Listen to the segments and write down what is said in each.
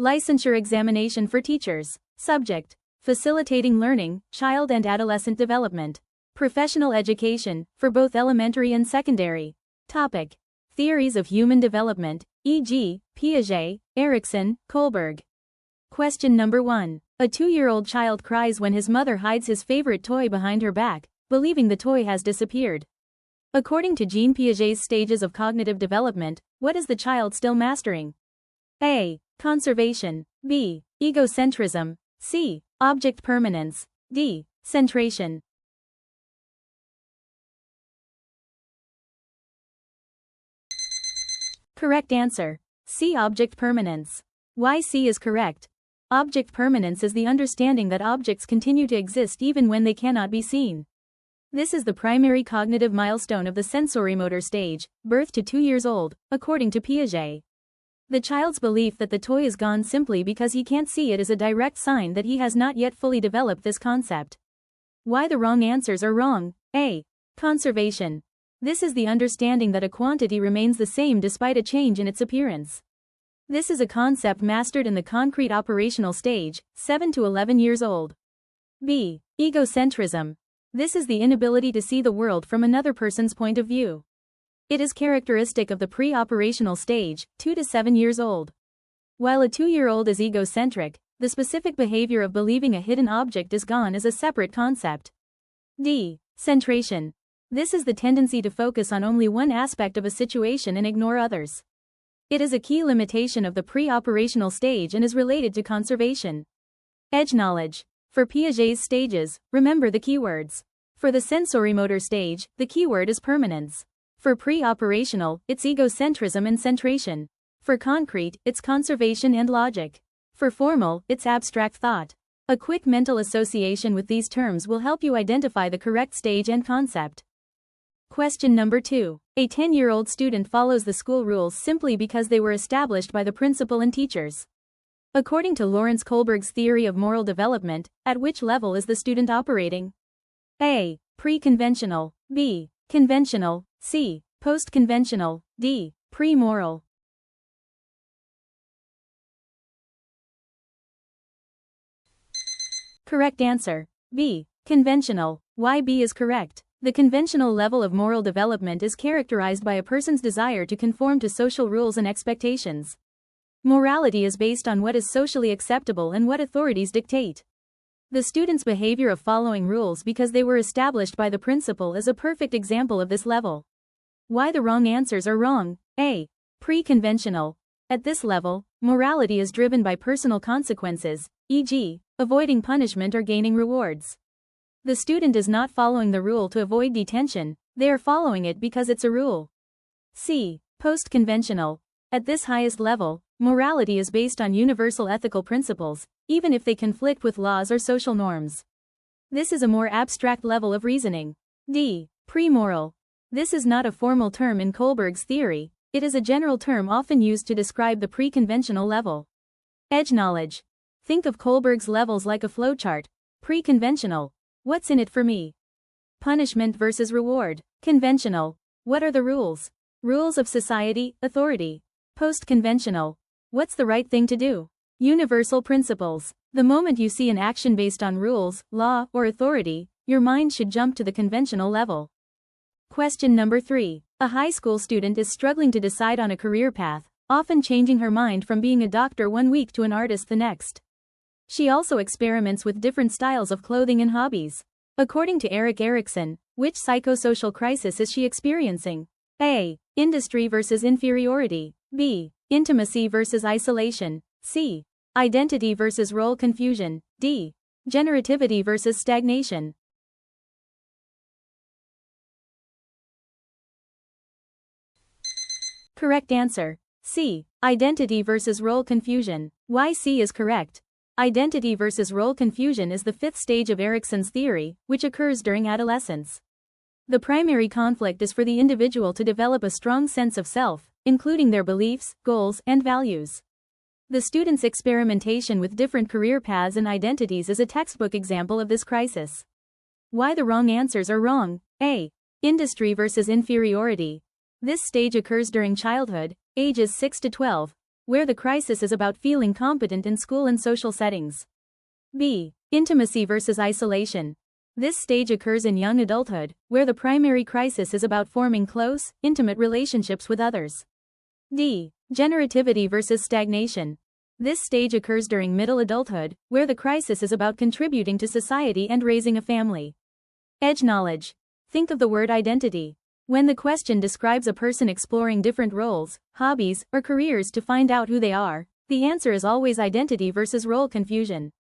Licensure Examination for Teachers. Subject: Facilitating Learning, Child and Adolescent Development. Professional Education, for both elementary and secondary. Topic: Theories of Human Development, e.g., Piaget, Erikson, Kohlberg. Question number 1. A 2-year-old child cries when his mother hides his favorite toy behind her back, believing the toy has disappeared. According to Jean Piaget's stages of cognitive development, what is the child still mastering? A. Conservation. B. Egocentrism. C. Object permanence. D. Centration. Correct answer: C. Object permanence. Why C is correct? Object permanence is the understanding that objects continue to exist even when they cannot be seen. This is the primary cognitive milestone of the sensorimotor stage, birth to 2 years old, according to Piaget. The child's belief that the toy is gone simply because he can't see it is a direct sign that he has not yet fully developed this concept. Why the wrong answers are wrong? A. Conservation. This is the understanding that a quantity remains the same despite a change in its appearance. This is a concept mastered in the concrete operational stage, 7 to 11 years old. B. Egocentrism. This is the inability to see the world from another person's point of view. It is characteristic of the pre-operational stage, 2 to 7 years old. While a 2-year-old is egocentric, the specific behavior of believing a hidden object is gone is a separate concept. D. Centration. This is the tendency to focus on only one aspect of a situation and ignore others. It is a key limitation of the pre-operational stage and is related to conservation. Edge knowledge. For Piaget's stages, remember the keywords. For the sensorimotor stage, the keyword is permanence. For pre-operational, it's egocentrism and centration. For concrete, it's conservation and logic. For formal, it's abstract thought. A quick mental association with these terms will help you identify the correct stage and concept. Question number 2. A 10-year-old student follows the school rules simply because they were established by the principal and teachers. According to Lawrence Kohlberg's theory of moral development, at which level is the student operating? A. Pre-conventional. B. Conventional. C. Post-conventional. D. Pre-moral. Correct answer: B. Conventional. Why B is correct? The conventional level of moral development is characterized by a person's desire to conform to social rules and expectations. Morality is based on what is socially acceptable and what authorities dictate. The student's behavior of following rules because they were established by the principal is a perfect example of this level. Why the wrong answers are wrong? A. Pre-conventional. At this level, morality is driven by personal consequences, e.g., avoiding punishment or gaining rewards. The student is not following the rule to avoid detention, they are following it because it's a rule. C. Post-conventional. At this highest level, morality is based on universal ethical principles, even if they conflict with laws or social norms. This is a more abstract level of reasoning. D. Pre-moral. This is not a formal term in Kohlberg's theory, it is a general term often used to describe the pre-conventional level. Edge knowledge. Think of Kohlberg's levels like a flowchart. Pre-conventional. What's in it for me? Punishment versus reward. Conventional. What are the rules? Rules of society, authority. Post-conventional. What's the right thing to do? Universal principles. The moment you see an action based on rules, law, or authority, your mind should jump to the conventional level. Question number 3. A high school student is struggling to decide on a career path, often changing her mind from being a doctor one week to an artist the next. She also experiments with different styles of clothing and hobbies. According to Erikson, which psychosocial crisis is she experiencing? A. Industry versus inferiority. B. Intimacy versus isolation. C. Identity versus role confusion. D. Generativity versus stagnation. Correct answer: C. Identity versus role confusion. Why C is correct? Identity versus role confusion is the 5th stage of Erikson's theory, which occurs during adolescence. The primary conflict is for the individual to develop a strong sense of self, including their beliefs, goals, and values. The student's experimentation with different career paths and identities is a textbook example of this crisis. Why the wrong answers are wrong? A. Industry versus inferiority. This stage occurs during childhood, ages 6 to 12, where the crisis is about feeling competent in school and social settings. B. Intimacy versus isolation. This stage occurs in young adulthood, where the primary crisis is about forming close, intimate relationships with others. D. Generativity versus stagnation. This stage occurs during middle adulthood, where the crisis is about contributing to society and raising a family. Edge knowledge. Think of the word identity. When the question describes a person exploring different roles, hobbies, or careers to find out who they are, the answer is always identity versus role confusion.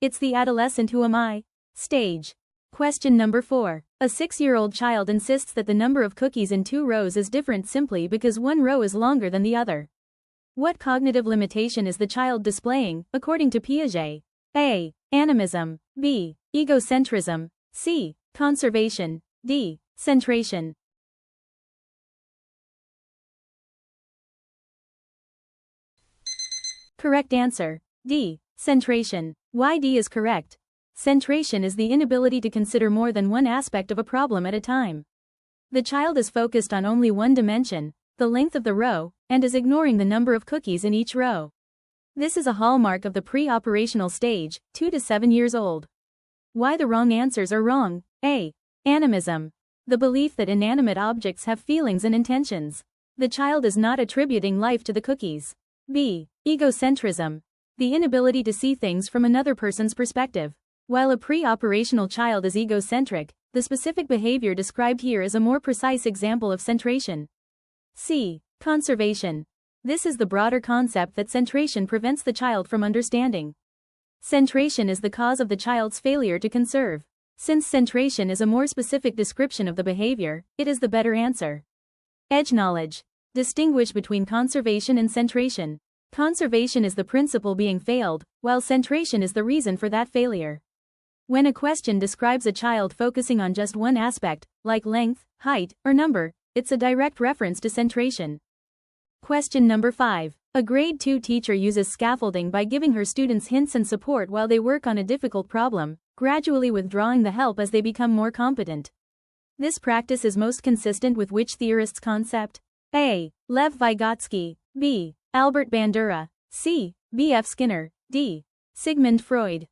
It's the adolescent who am I stage. Question number 4. A 6-year-old child insists that the number of cookies in 2 rows is different simply because one row is longer than the other. What cognitive limitation is the child displaying, according to Piaget? A. Animism. B. Egocentrism. C. Conservation. D. Centration. Correct answer. D. Centration. Why D is correct? Centration is the inability to consider more than one aspect of a problem at a time. The child is focused on only one dimension, the length of the row, and is ignoring the number of cookies in each row. This is a hallmark of the pre-operational stage, 2 to 7 years old. Why the wrong answers are wrong? A. Animism. The belief that inanimate objects have feelings and intentions. The child is not attributing life to the cookies. B. Egocentrism. The inability to see things from another person's perspective. While a pre-operational child is egocentric, the specific behavior described here is a more precise example of centration. C. Conservation. This is the broader concept that centration prevents the child from understanding. Centration is the cause of the child's failure to conserve. Since centration is a more specific description of the behavior, it is the better answer. Edge knowledge. Distinguish between conservation and centration. Conservation is the principle being failed, while centration is the reason for that failure. When a question describes a child focusing on just one aspect, like length, height, or number, it's a direct reference to centration. Question number 5. A grade 2 teacher uses scaffolding by giving her students hints and support while they work on a difficult problem, gradually withdrawing the help as they become more competent. This practice is most consistent with which theorist's concept? A. Lev Vygotsky. B. Albert Bandura. C. B. F. Skinner. D. Sigmund Freud.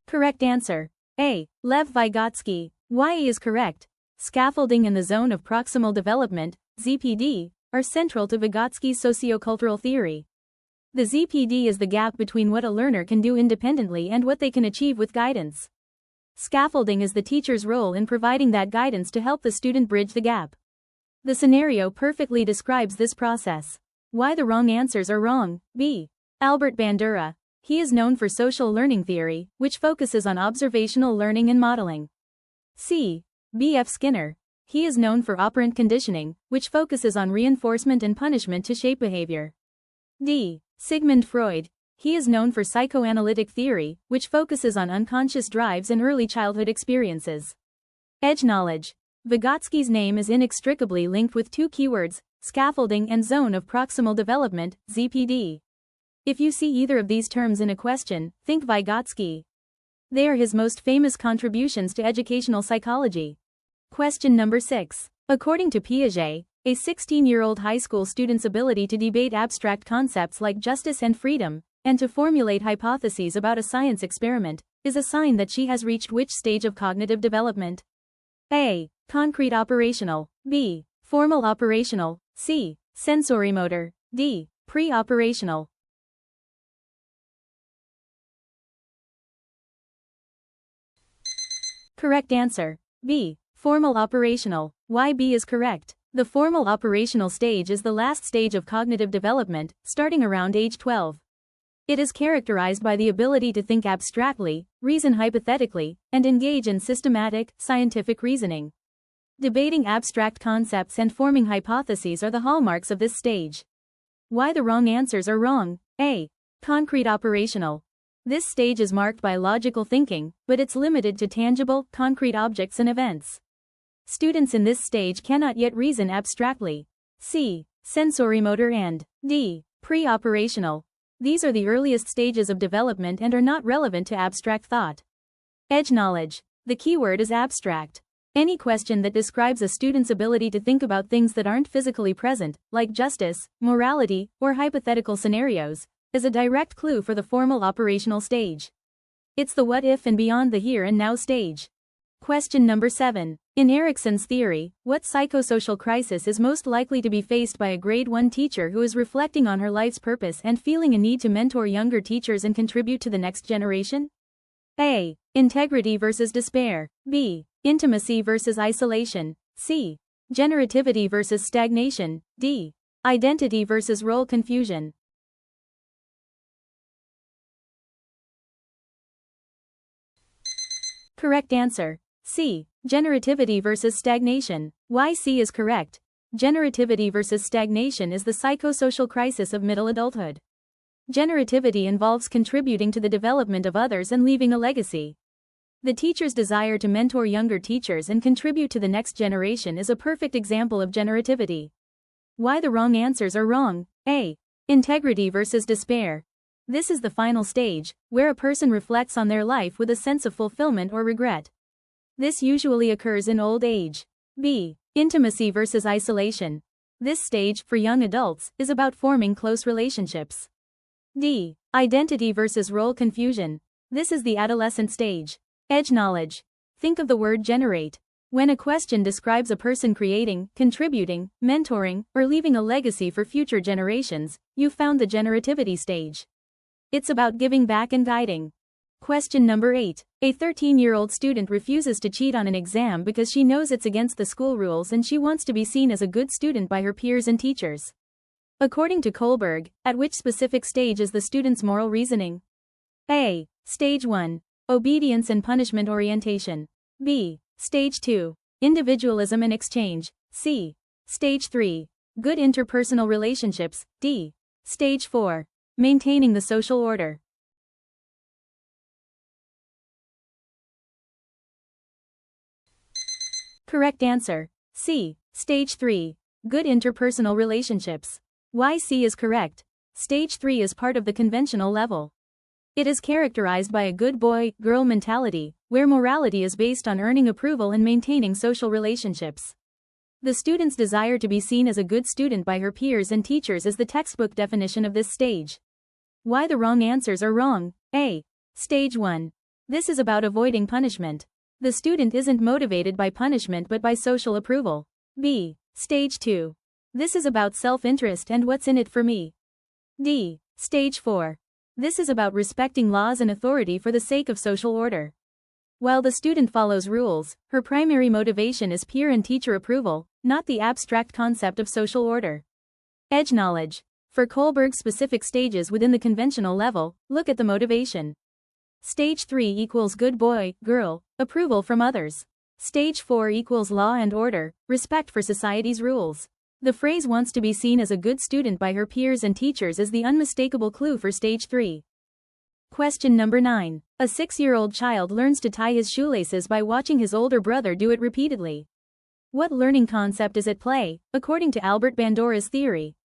Correct answer. A. Lev Vygotsky. Why is correct? Scaffolding and the zone of proximal development, ZPD, are central to Vygotsky's sociocultural theory. The ZPD is the gap between what a learner can do independently and what they can achieve with guidance. Scaffolding is the teacher's role in providing that guidance to help the student bridge the gap. The scenario perfectly describes this process. Why the wrong answers are wrong? B. Albert Bandura. He is known for social learning theory, which focuses on observational learning and modeling. C. B. F. Skinner. He is known for operant conditioning, which focuses on reinforcement and punishment to shape behavior. D. Sigmund Freud. He is known for psychoanalytic theory, which focuses on unconscious drives and early childhood experiences. Edge knowledge. Vygotsky's name is inextricably linked with 2 keywords, scaffolding and zone of proximal development, ZPD. If you see either of these terms in a question, think Vygotsky. They are his most famous contributions to educational psychology. Question number 6. According to Piaget, a 16-year-old high school student's ability to debate abstract concepts like justice and freedom, and to formulate hypotheses about a science experiment, is a sign that she has reached which stage of cognitive development? A. Concrete operational. B. Formal operational. C. Sensorimotor. D. Pre-operational. Correct answer. B. Formal operational. Why B is correct? The formal operational stage is the last stage of cognitive development, starting around age 12. It is characterized by the ability to think abstractly, reason hypothetically, and engage in systematic, scientific reasoning. Debating abstract concepts and forming hypotheses are the hallmarks of this stage. Why the wrong answers are wrong? A. Concrete operational. This stage is marked by logical thinking, but it's limited to tangible, concrete objects and events. Students in this stage cannot yet reason abstractly. C. Sensorimotor and D. Pre-operational. These are the earliest stages of development and are not relevant to abstract thought. Edge knowledge. The keyword is abstract. Any question that describes a student's ability to think about things that aren't physically present, like justice, morality, or hypothetical scenarios, is a direct clue for the formal operational stage. It's the what if and beyond the here and now stage. Question number 7. In Erikson's theory, what psychosocial crisis is most likely to be faced by a grade 1 teacher who is reflecting on her life's purpose and feeling a need to mentor younger teachers and contribute to the next generation? A. Integrity versus despair. B. Intimacy versus isolation. C. Generativity versus stagnation. D. Identity versus role confusion. Correct answer. C. Generativity versus stagnation. Why C is correct? Generativity versus stagnation is the psychosocial crisis of middle adulthood. Generativity involves contributing to the development of others and leaving a legacy. The teacher's desire to mentor younger teachers and contribute to the next generation is a perfect example of generativity. Why the wrong answers are wrong? A. Integrity versus despair. This is the final stage, where a person reflects on their life with a sense of fulfillment or regret. This usually occurs in old age. B. Intimacy versus isolation. This stage, for young adults, is about forming close relationships. D. Identity versus role confusion. This is the adolescent stage. Edge knowledge. Think of the word generate. When a question describes a person creating, contributing, mentoring, or leaving a legacy for future generations, you found the generativity stage. It's about giving back and guiding. Question number 8. A 13-year-old student refuses to cheat on an exam because she knows it's against the school rules and she wants to be seen as a good student by her peers and teachers. According to Kohlberg, at which specific stage is the student's moral reasoning? A. Stage 1. Obedience and punishment orientation. B. Stage 2. Individualism and exchange. C. Stage 3. Good interpersonal relationships. D. Stage 4. Maintaining the social order. Correct answer. C. Stage 3. Good interpersonal relationships. Why C is correct? Stage 3 is part of the conventional level. It is characterized by a good boy-girl mentality, where morality is based on earning approval and maintaining social relationships. The student's desire to be seen as a good student by her peers and teachers is the textbook definition of this stage. Why the wrong answers are wrong? A. Stage 1. This is about avoiding punishment. The student isn't motivated by punishment but by social approval. B. Stage 2. This is about self-interest and what's in it for me. D. Stage 4. This is about respecting laws and authority for the sake of social order. While the student follows rules, her primary motivation is peer and teacher approval, not the abstract concept of social order. Edge knowledge. For Kohlberg's specific stages within the conventional level, look at the motivation. Stage 3 equals good boy-girl, approval from others. Stage 4 equals law and order, respect for society's rules. The phrase wants to be seen as a good student by her peers and teachers is the unmistakable clue for Stage 3. Question number 9. A 6-year-old child learns to tie his shoelaces by watching his older brother do it repeatedly. What learning concept is at play, according to Albert Bandura's theory?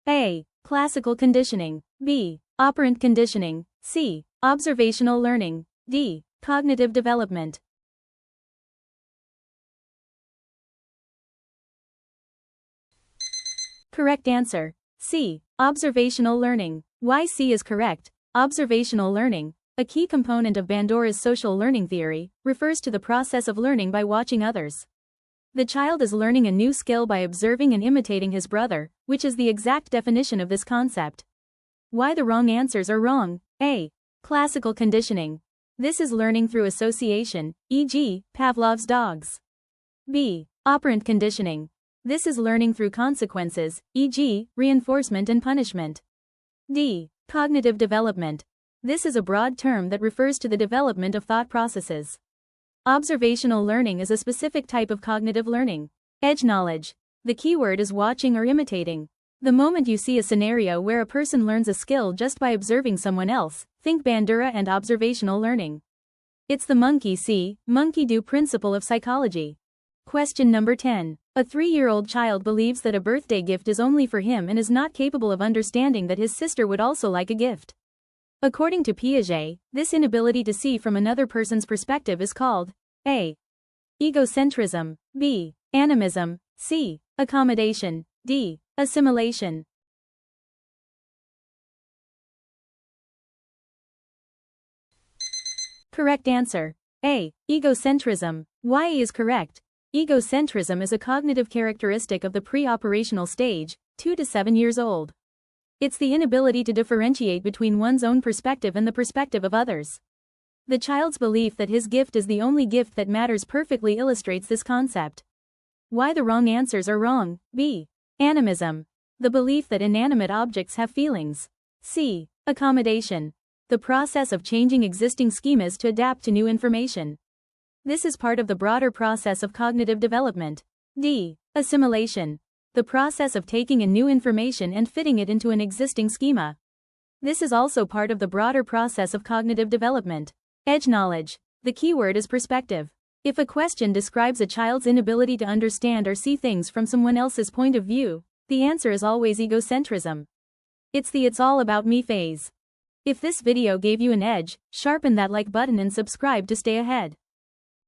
A. Classical conditioning. B. Operant conditioning. C. Observational learning. D. Cognitive development. Correct answer. C. Observational learning. Why C is correct? Observational learning, a key component of Bandura's social learning theory, refers to the process of learning by watching others. The child is learning a new skill by observing and imitating his brother, which is the exact definition of this concept. Why the wrong answers are wrong? A. Classical conditioning. This is learning through association, e.g., Pavlov's dogs. B. Operant conditioning. This is learning through consequences, e.g., reinforcement and punishment. D. Cognitive development. This is a broad term that refers to the development of thought processes. Observational learning is a specific type of cognitive learning. Edge knowledge. The keyword is watching or imitating. The moment you see a scenario where a person learns a skill just by observing someone else, think Bandura and observational learning. It's the monkey see, monkey do principle of psychology. Question number 10. A 3-year-old child believes that a birthday gift is only for him and is not capable of understanding that his sister would also like a gift. According to Piaget, this inability to see from another person's perspective is called A. Egocentrism. B. Animism. C. Accommodation. D. Assimilation. Correct answer. A. Egocentrism. Y is correct. Egocentrism is a cognitive characteristic of the pre-operational stage, 2 to 7 years old. It's the inability to differentiate between one's own perspective and the perspective of others. The child's belief that his gift is the only gift that matters perfectly illustrates this concept. Why the wrong answers are wrong. B. Animism. The belief that inanimate objects have feelings. C. Accommodation. The process of changing existing schemas to adapt to new information. This is part of the broader process of cognitive development. D. Assimilation. The process of taking in new information and fitting it into an existing schema. This is also part of the broader process of cognitive development. Edge knowledge. The keyword is perspective. If a question describes a child's inability to understand or see things from someone else's point of view, the answer is always egocentrism. It's the "it's all about me" phase. If this video gave you an edge, sharpen that like button and subscribe to stay ahead.